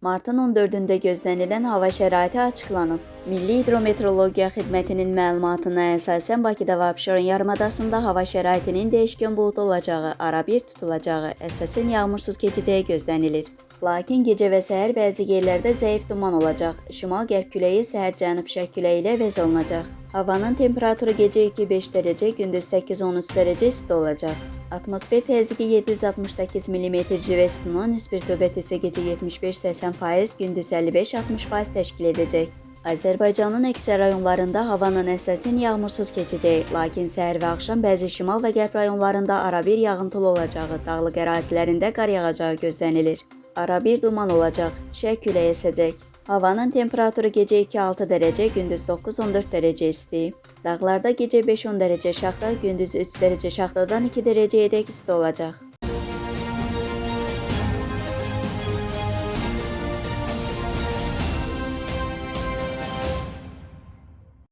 Martın 14-də gözlənilən hava şəraiti açıqlanıb. Milli Hidrometeorologiya Xidmətinin məlumatına əsasən Bakıda və Abşeron yarımadasında hava şəraitinin dəyişkən buludlu olacağı, arabir tutulacağı, əsasən yağmursuz keçəcəyi gözlənilir. Lakin gecə və səhər bəzi yerlərdə zəif duman olacaq. Şimal-qərb küləyi səhər cənub-şərq küləyi ilə əvəz olunacaq. Havanın temperaturu gecə 2-5 dərəcə, gündüz 8-13 dərəcə isti olacaq. Atmosfer təzyiqi 768 mm civə sütunun nisbi rütubət isə gecə 75-80%, gündüz 55-60% təşkil edəcək. Azərbaycanın əksər rayonlarında havanın əsasən yağmursuz keçəcəyi, lakin səhər və axşam bəzi şimal və qərb rayonlarında arabir yağıntılı olacağı, dağlıq ərazilərində qar yağacağı gözlənilir. Arabir duman olacaq, şərq küləyi əsəcək. Havanın temperaturu gecə 2-6 dərəcə, gündüz 9-14 dərəcə isti. Dağlarda gecə 5-10 dərəcə şaxta, gündüz 3 dərəcə şaxtadan 2 dərəcəyədək isti olacaq.